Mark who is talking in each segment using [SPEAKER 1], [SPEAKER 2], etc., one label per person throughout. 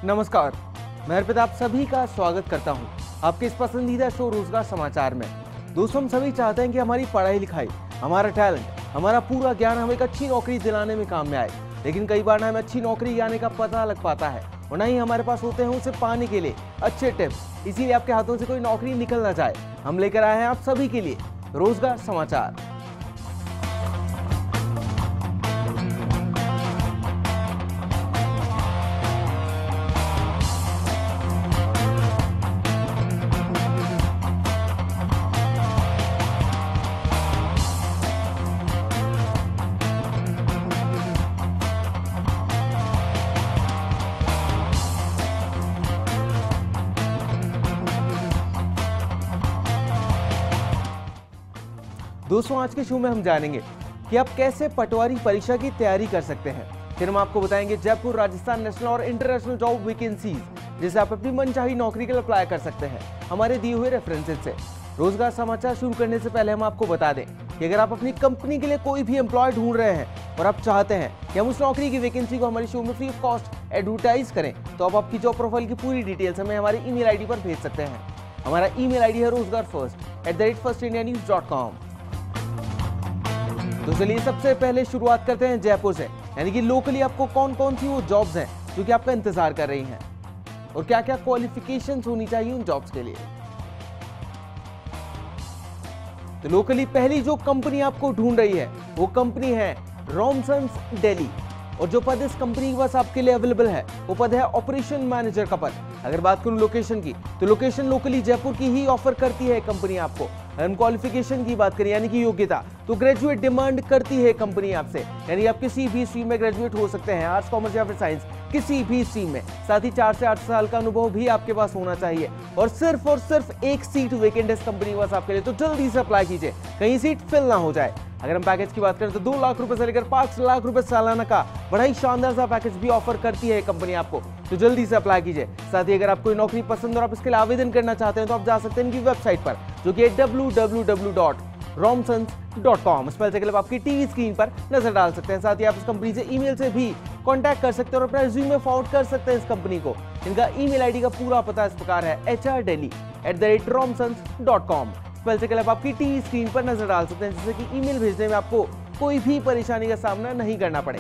[SPEAKER 1] नमस्कार, मैं अर्पित आप सभी का स्वागत करता हूं आपके इस पसंदीदा शो रोजगार समाचार में। दोस्तों, हम सभी चाहते हैं कि हमारी पढ़ाई लिखाई, हमारा टैलेंट, हमारा पूरा ज्ञान हमें एक अच्छी नौकरी दिलाने में काम में आए। लेकिन कई बार ना हमें अच्छी नौकरी आने का पता लग पाता है और ना ही हमारे पास होते हैं उसे पाने के लिए अच्छे टिप्स। इसीलिए आपके हाथों से कोई नौकरी निकल ना जाए, हम लेकर आए हैं आप सभी के लिए रोजगार समाचार। दोस्तों, आज के शो में हम जानेंगे कि आप कैसे पटवारी परीक्षा की तैयारी कर सकते हैं। फिर हम आपको बताएंगे जयपुर, राजस्थान नेशनल और इंटरनेशनल जॉब वैकेंसीज, जिसे आप अपनी मनचाही नौकरी के लिए अप्लाई कर सकते हैं हमारे दिए हुए रेफरेंसेज से। रोजगार समाचार शुरू करने से पहले हम आपको बता दें कि अगर आप अपनी कंपनी के लिए कोई भी एम्प्लॉय ढूंढ रहे हैं और आप चाहते हैं कि हम उस नौकरी की वैकेंसी को हमारे शो में फ्री ऑफ कॉस्ट एडवर्टाइज करें, तो आप आपकी जॉब प्रोफाइल की पूरी डिटेल्स हमें हमारे ईमेल आईडी पर भेज सकते हैं। हमारा ईमेल आईडी है rozgarfirst@firstindianews.com। तो चलिए सबसे पहले शुरुआत करते हैं जयपुर से, यानी कि लोकली आपको कौन कौन सी वो जॉब्स हैं जो कि आपका इंतजार कर रही हैं और क्या क्या क्वालिफिकेशंस होनी चाहिए उन जॉब्स के लिए। तो लोकली पहली जो कंपनी आपको ढूंढ रही है वो कंपनी है रॉमसन्स दिल्ली, और जो पद इस कंपनी के पास आपके लिए अवेलेबल है वो पद है ऑपरेशन मैनेजर का पद। अगर बात करूं लोकेशन की, तो लोकेशन लोकली जयपुर की ही ऑफर करती है कंपनी आपको। अगर हम क्वालिफिकेशन की बात करें यानी कि योग्यता, तो ग्रेजुएट डिमांड करती है कंपनी आपसे, यानी आप किसी भी स्ट्रीम में ग्रेजुएट हो सकते हैं, आर्ट्स, कॉमर्स या फिर साइंस, किसी भी स्ट्रीम में। साथ ही 4 से 8 साल का अनुभव भी आपके पास होना चाहिए और सिर्फ एक सीट वेकेंट है इस कंपनी के पास आपके लिए, तो जल्दी से अप्लाई कीजिए, कहीं सीट फिल ना हो जाए। अगर हम पैकेज की बात करें तो 2 लाख रुपए से लेकर 5 लाख रुपए सालाना का बड़ा ही शानदार सा पैकेज भी ऑफर करती है कंपनी आपको, तो जल्दी से अप्लाई कीजिए। साथ ही अगर आपको नौकरी पसंद और आप इसके लिए आवेदन करना चाहते हैं तो आप जा सकते हैं इनकी वेबसाइट पर, जो कि www.romsons.com। स्पेल चेक के लिए आपकी टीवी स्क्रीन पर नजर डाल सकते हैं। साथ ही आप इस कंपनी से ईमेल से भी कांटेक्ट कर सकते हैं और अपना रिज्यूमे फॉरवर्ड कर सकते हैं इस कंपनी को। इनका ईमेल आईडी का पूरा पता इस प्रकार है hrdelhi@romsons.com। स्पेल चेक के लिए आपकी टीवी स्क्रीन पर नजर डाल सकते हैं, जिससे कि ईमेल भेजने में आपको कोई भी परेशानी का सामना नहीं करना पड़े।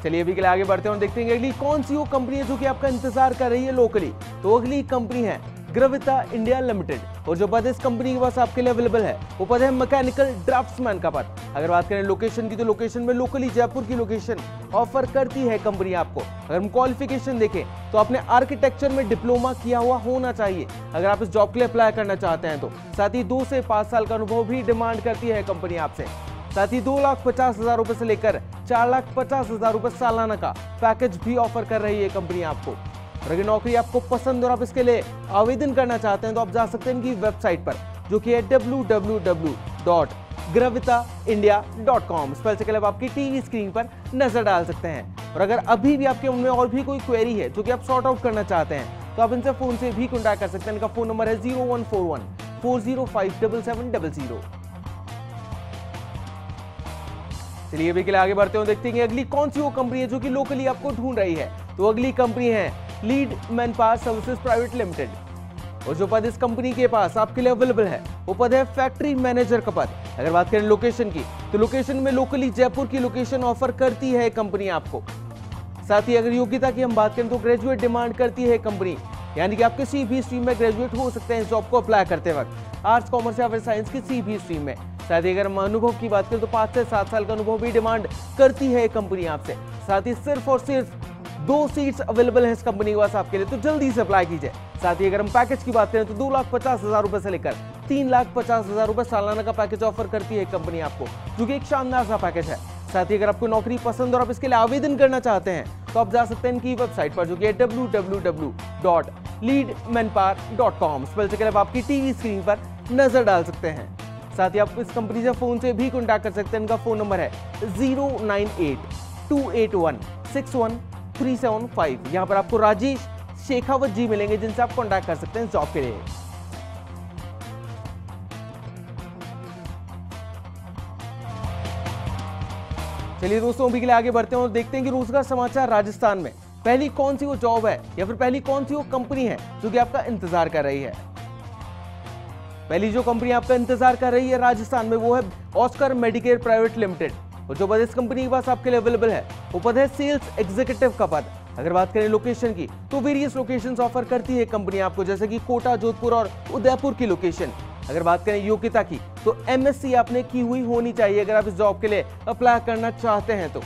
[SPEAKER 1] चलिए अभी के लिए आगे बढ़ते हैं और देखते हैं अगली कौन सी वो कंपनी है जो कि आपका इंतजार कर रही है लोकली। तो अगली कंपनी है ग्रविता इंडिया लिमिटेड, और जो पद इस कंपनी के पास आपके लिए अवेलेबल है वो पद है मैकेनिकल ड्राफ्ट्समैन का पद। अगर बात करें लोकेशन की, तो लोकेशन में लोकली जयपुर की लोकेशन ऑफर करती है कंपनी आपको। अगर हम क्वालिफिकेशन देखें तो आपने आर्किटेक्चर में डिप्लोमा किया हुआ होना चाहिए अगर आप इस जॉब के लिए अप्लाई करना चाहते हैं तो। साथ ही 2 से 5 साल का अनुभव भी डिमांड करती है कंपनी आपसे। साथ ही 2,50,000 रुपए से लेकर 4,50,000 रुपए सालाना का पैकेज भी ऑफर कर रही है कंपनी आपको। और अगर नौकरी आपको पसंद और आप इसके लिए आवेदन करना चाहते हैं तो आप जा सकते हैं इनकी वेबसाइट पर, जो कि है www.gravitaindia.com। स्पेल चेक के लिए आप आपकी टीवी स्क्रीन पर नजर डाल सकते हैं। और अगर अभी भी आपके मन में और भी कोई क्वेरी है जो कि आप सॉर्ट आउट करना चाहते हैं तो आप इनसे फोन से भी कॉन्टैक्ट कर सकते हैं। इनका फोन नंबर है 0141405700। चलिए अभी के लिए आगे बढ़ते हैं, देखते हैं अगली कौन सी वो कंपनी है जो कि लोकली आपको ढूंढ रही है। तो अगली कंपनी है lead manpower services private limited, और जो पद इस कंपनी के पास आपके लिए अवेलेबल है वो पद है फैक्ट्री मैनेजर का पद। अगर बात करें लोकेशन की, तो लोकेशन में लोकली जयपुर की लोकेशन ऑफर करती है कंपनी आपको। साथ ही अगर योग्यता की हम बात करें तो ग्रेजुएट डिमांड करती है कंपनी, यानी कि आप किसी भी स्ट्रीम में ग्रेजुएट हो सकते हैं इस जॉब को अप्लाई करते वक्त, आर्ट्स, कॉमर्स या फिर साइंस, किसी भी स्ट्रीम में। साथ ही अगर हम अनुभव की बात करें तो 5 से 7 साल का अनुभव भी डिमांड करती है कंपनी आपसे। साथ ही सिर्फ और सिर्फ 2 सीट्स अवेलेबल है इस कंपनी के पास आपके लिए, तो जल्दी से अप्लाई कीजिए। साथ ही अगर हम पैकेज की बात करें तो 2,50,000 रुपए से लेकर 3,50,000 रुपए सालाना का पैकेज ऑफर करती है कंपनी आपको, जो कि एक शानदार सा पैकेज है। साथ ही अगर आपको नौकरी पसंद और आप इसके लिए आवेदन करना चाहते हैं तो आप जा सकते हैं इनकी वेबसाइट पर, जो कि है www.leadmanpower.com। स्पेल चेक के लिए आप आपकी टीवी स्क्रीन पर नजर डाल सकते हैं। साथ ही आप इस कंपनी से फोन से भी कॉन्टैक्ट कर सकते हैं। इनका फोन नंबर है 09828161375। यहाँ पर आपको राजेश शेखावत जी मिलेंगे, जिनसे आप कॉन्टैक्ट कर सकते हैं जॉब के लिए। चलिए दोस्तों, अभी के लिए आगे बढ़ते हैं और देखते हैं कि रोजगार समाचार राजस्थान में पहली कौन सी वो जॉब है या फिर पहली कौन सी वो कंपनी है जो कि आपका इंतजार कर रही है? पहली जो कंपनी आपका इंतजार कर रही है राजस्थान में वो है ऑस्कर मेडिकेयर प्राइवेट लिमिटेड। और जो पद इस कंपनी के पास आपके लिए अवेलेबल है वो पद है सेल्स एग्जीक्यूटिव का पद। अगर बात करें लोकेशन की तो वेरियस लोकेशंस ऑफर करती है कंपनी आपको, जैसे कि कोटा, जोधपुर और उदयपुर की लोकेशन। अगर बात करें योग्यता की तो एमएससी आपने की हुई होनी चाहिए अगर आप इस जॉब के लिए अप्लाई करना चाहते हैं तो।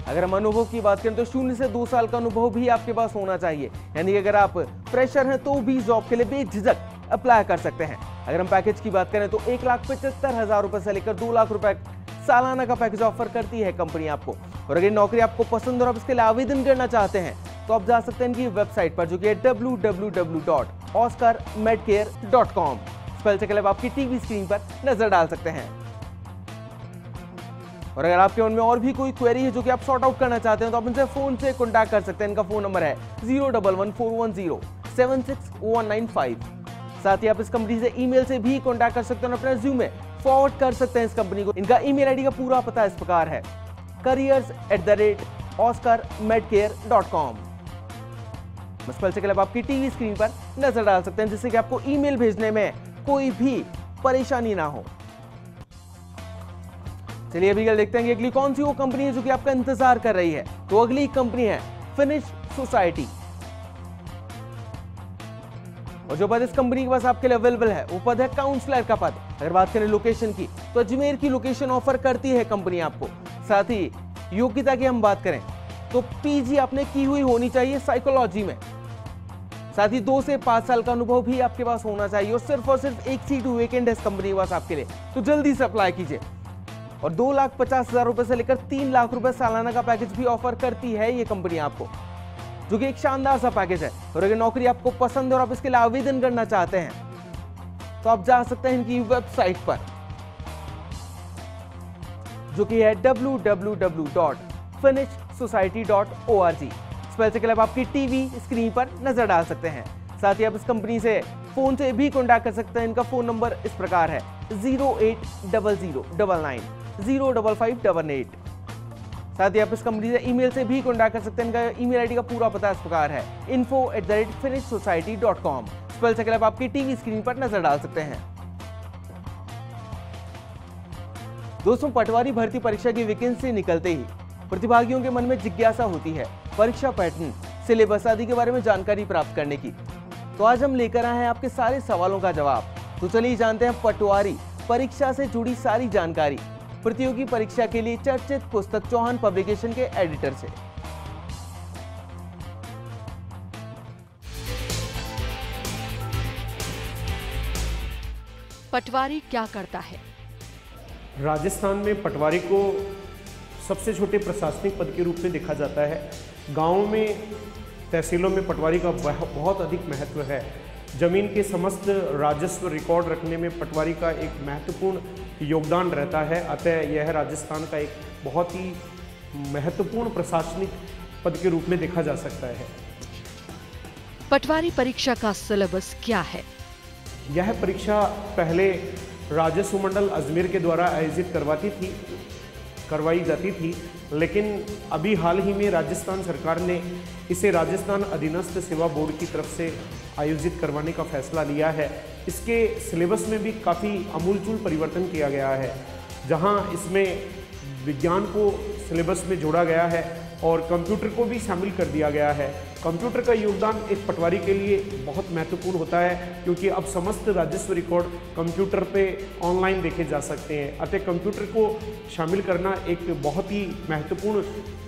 [SPEAKER 1] अगर हम अनुभव की बात करें तो 0 से 2 साल का अनुभव भी आपके पास होना चाहिए, यानी अगर आप फ्रेशर हैं तो भी जॉब के लिए बेझिझक अप्लाई कर सकते हैं। अगर हम पैकेज की बात करें तो 1,75,000 रुपए से लेकर 2 लाख रुपए सालाना का पैकेज ऑफर करती है कंपनी आपको। और अगर नौकरी आपको पसंद और आप इसके लिए आवेदन करना चाहते हैं तो आप जा सकते हैं इनकी वेबसाइट पर, जो कि है www.oscarmedcare.com। स्पेल चेक के लिए आप आपकी टीवी स्क्रीन पर नजर डाल सकते हैं। और अगर आपके मन में और भी कोई क्वेरी है जो कि आप सॉर्ट आउट करना चाहते हैं तो आप इनसे फोन से कॉन्टैक्ट कर सकते हैं। इनका फोन नंबर है 01141076195। साथ ही आप इस कंपनी से ईमेल से भी कॉन्टैक्ट कर सकते हैं और अपना रिज्यूमे फॉरवर्ड कर सकते हैं इस कंपनी को। इनका ईमेल आईडी का पूरा पता इस प्रकार है careers@oscarmedcare.com। स्पेल चेक के लिए आप आपकी टीवी स्क्रीन पर नजर डाल सकते हैं, जिससे कि आपको ईमेल भेजने में कोई भी परेशानी ना हो। चलिए अभी कल देखते हैं कि अगली कौन सी वो कंपनी है जो कि आपका इंतजार कर रही है। तो अगली कंपनी है फिनिश सोसाइटी। और जो पद इस कंपनी के पास आपके लिए अवेलेबल है वो पद है काउंसलर का पद। अगर बात करें लोकेशन की तो अजमेर की लोकेशन ऑफर करती है कंपनी आपको। साथ ही योग्यता की हम बात करें तो पीजी आपने की हुई होनी चाहिए साइकोलॉजी में। साथ ही 2 से 5 साल का अनुभव भी आपके पास होना चाहिए और सिर्फ एक सीट वेकेंट है इस कंपनी के पास आपके लिए, तो जल्दी से अप्लाई कीजिए। और 2,50,000 रुपए से लेकर 3 लाख रुपए सालाना का पैकेज भी ऑफर करती है ये कंपनी आपको, जो कि एक शानदार सा पैकेज है। और अगर नौकरी आपको पसंद है और आप इसके लिए आवेदन करना चाहते हैं तो आप जा सकते हैं इनकी वेबसाइट पर, जो कि है www.finishsociety.org। स्पेल चेक के लिए आप आपकी टीवी स्क्रीन पर नजर डाल सकते हैं। साथ ही आप इस कंपनी से फोन से भी कॉन्टैक्ट कर सकते हैं। इनका फोन नंबर इस प्रकार है 08009905588। साथ ही आप इस कंपनी से ईमेल से भी कॉन्टैक्ट कर सकते हैं। इनका ईमेल आईडी का पूरा पता इस प्रकार है info@finishsociety.com। स्पेल चेक के लिए आप आपकी टीवी स्क्रीन पर नजर डाल सकते हैं। दोस्तों, पटवारी भर्ती परीक्षा की वैकेंसी निकलते ही प्रतिभागियों के मन में जिज्ञासा होती है परीक्षा पैटर्न, सिलेबस आदि के बारे में जानकारी प्राप्त करने की। तो आज हम लेकर आए हैं आपके सारे सवालों का जवाब। तो चलिए जानते हैं पटवारी परीक्षा से जुड़ी सारी जानकारी प्रतियोगी परीक्षा के लिए चर्चित पुस्तक चौहान पब्लिकेशन के एडिटर से।
[SPEAKER 2] पटवारी क्या करता है?
[SPEAKER 3] राजस्थान में पटवारी को सबसे छोटे प्रशासनिक पद के रूप में देखा जाता है। गांवों में, तहसीलों में पटवारी का बहुत अधिक महत्व है। जमीन के समस्त राजस्व रिकॉर्ड रखने में पटवारी का एक महत्वपूर्ण योगदान रहता है। अतः यह राजस्थान का एक बहुत ही महत्वपूर्ण प्रशासनिक पद के रूप में देखा जा सकता है।
[SPEAKER 2] पटवारी परीक्षा का सिलेबस क्या है?
[SPEAKER 3] यह परीक्षा पहले राजस्व मंडल अजमेर के द्वारा आयोजित करवाई जाती थी, लेकिन अभी हाल ही में राजस्थान सरकार ने इसे राजस्थान अधीनस्थ सेवा बोर्ड की तरफ से आयोजित करवाने का फैसला लिया है। इसके सिलेबस में भी काफ़ी आमूलचूल परिवर्तन किया गया है, जहां इसमें विज्ञान को सिलेबस में जोड़ा गया है और कंप्यूटर को भी शामिल कर दिया गया है। कंप्यूटर का योगदान एक पटवारी के लिए बहुत महत्वपूर्ण होता है, क्योंकि अब समस्त राजस्व रिकॉर्ड कंप्यूटर पे ऑनलाइन देखे जा सकते हैं। अतः कंप्यूटर को शामिल करना एक बहुत ही महत्वपूर्ण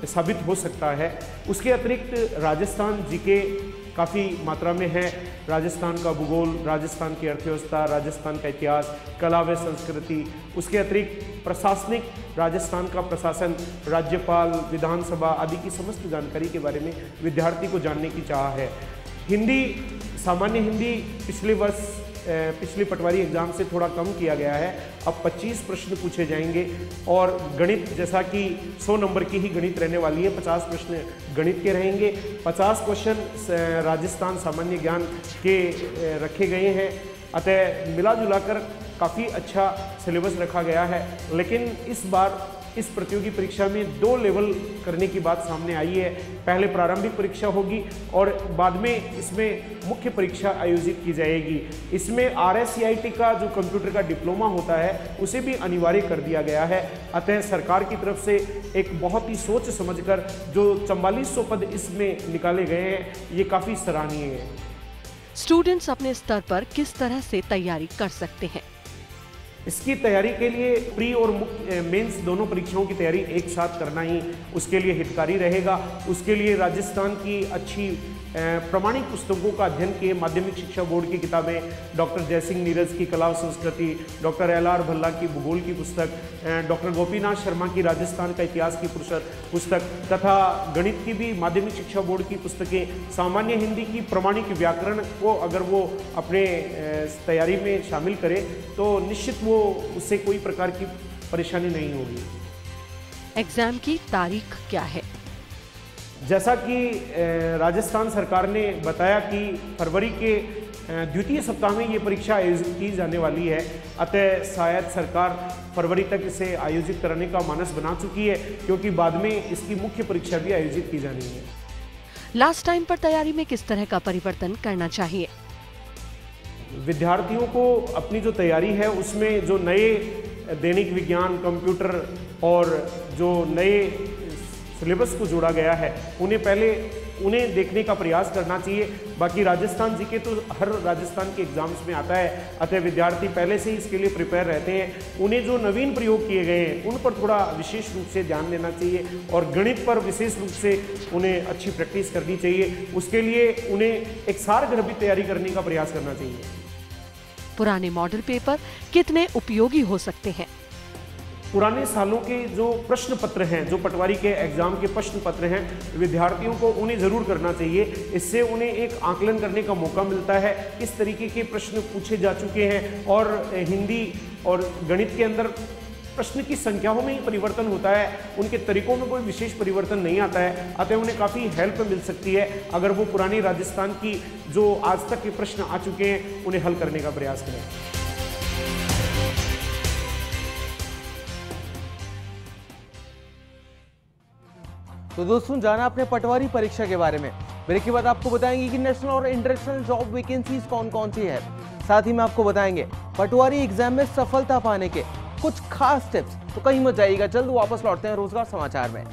[SPEAKER 3] साबित हो सकता है। उसके अतिरिक्त राजस्थान जीके काफ़ी मात्रा में है। राजस्थान का भूगोल, राजस्थान की अर्थव्यवस्था, राजस्थान का इतिहास, कला व संस्कृति, उसके अतिरिक्त प्रशासनिक, राजस्थान का प्रशासन, राज्यपाल, विधानसभा आदि की समस्त जानकारी के बारे में विद्यार्थी को जानने की चाह है। हिंदी, सामान्य हिंदी पिछले पटवारी एग्जाम से थोड़ा कम किया गया है। अब 25 प्रश्न पूछे जाएंगे और गणित, जैसा कि 100 नंबर की ही गणित रहने वाली है, 50 प्रश्न गणित के रहेंगे। 50 क्वेश्चन राजस्थान सामान्य ज्ञान के रखे गए हैं। अतः मिला जुलाकर काफ़ी अच्छा सिलेबस रखा गया है। लेकिन इस बार इस प्रतियोगी परीक्षा में 2 लेवल करने की बात सामने आई है। पहले प्रारंभिक परीक्षा होगी और बाद में इसमें मुख्य परीक्षा आयोजित की जाएगी। इसमें RSCIT का जो कंप्यूटर का डिप्लोमा होता है उसे भी अनिवार्य कर दिया गया है। अतः सरकार की तरफ से एक बहुत ही सोच समझकर जो 4400 पद इसमें निकाले गए हैं, ये काफ़ी सराहनीय है।
[SPEAKER 2] स्टूडेंट्स अपने स्तर पर किस तरह से तैयारी कर सकते हैं?
[SPEAKER 3] इसकी तैयारी के लिए प्री और मेंस दोनों परीक्षाओं की तैयारी एक साथ करना ही उसके लिए हितकारी रहेगा। उसके लिए राजस्थान की अच्छी प्रमाणिक पुस्तकों का अध्ययन किए, माध्यमिक शिक्षा बोर्ड की किताबें, डॉक्टर जयसिंह नीरज की कला और संस्कृति, डॉक्टर LR भल्ला की भूगोल की पुस्तक, डॉक्टर गोपीनाथ शर्मा की राजस्थान का इतिहास की पुस्तक तथा गणित की भी माध्यमिक शिक्षा बोर्ड की पुस्तकें, सामान्य हिंदी की प्रमाणिक व्याकरण को अगर वो अपने तैयारी में शामिल करे तो निश्चित वो उससे कोई प्रकार की परेशानी नहीं होगी।
[SPEAKER 2] एग्जाम की तारीख क्या है?
[SPEAKER 3] जैसा कि राजस्थान सरकार ने बताया कि फरवरी के द्वितीय सप्ताह में ये परीक्षा आयोजित की जाने वाली है। अतः शायद सरकार फरवरी तक इसे आयोजित कराने का मानस बना चुकी है, क्योंकि बाद में इसकी मुख्य परीक्षा भी आयोजित की जानी है।
[SPEAKER 2] लास्ट टाइम पर तैयारी में किस तरह का परिवर्तन करना चाहिए?
[SPEAKER 3] विद्यार्थियों को अपनी जो तैयारी है उसमें जो नए दैनिक विज्ञान, कंप्यूटर और जो नए सिलेबस को जोड़ा गया है उन्हें देखने का प्रयास करना चाहिए। बाकी राजस्थान जीके तो हर राजस्थान के एग्जाम्स में आता है, अतः विद्यार्थी पहले से ही इसके लिए प्रिपेयर रहते हैं। उन्हें जो नवीन प्रयोग किए गए हैं उन पर थोड़ा विशेष रूप से ध्यान देना चाहिए और गणित पर विशेष रूप से उन्हें अच्छी प्रैक्टिस करनी चाहिए। उसके लिए उन्हें एक सारगर्भित तैयारी करने का प्रयास करना चाहिए।
[SPEAKER 2] पुराने मॉडल पेपर कितने उपयोगी हो सकते हैं?
[SPEAKER 3] पुराने सालों के जो प्रश्न पत्र हैं, जो पटवारी के एग्जाम के प्रश्न पत्र हैं, विद्यार्थियों को उन्हें ज़रूर करना चाहिए। इससे उन्हें एक आकलन करने का मौका मिलता है किस तरीके के प्रश्न पूछे जा चुके हैं। और हिंदी और गणित के अंदर प्रश्न की संख्याओं में ही परिवर्तन होता है, उनके तरीकों में कोई विशेष परिवर्तन नहीं आता है। अतः उन्हें काफ़ी हेल्प मिल सकती है अगर वो पुरानी राजस्थान की जो आज तक के प्रश्न आ चुके हैं उन्हें हल करने का प्रयास करें।
[SPEAKER 1] तो दोस्तों, जाना अपने पटवारी परीक्षा के बारे में। ब्रेक के बाद आपको बताएंगे कि नेशनल और इंटरनेशनल जॉब वैकेंसीज कौन कौन सी है। साथ ही में आपको बताएंगे पटवारी एग्जाम में सफलता पाने के कुछ खास टिप्स। तो कहीं मत जाइएगा, जल्द वापस लौटते हैं रोजगार समाचार में।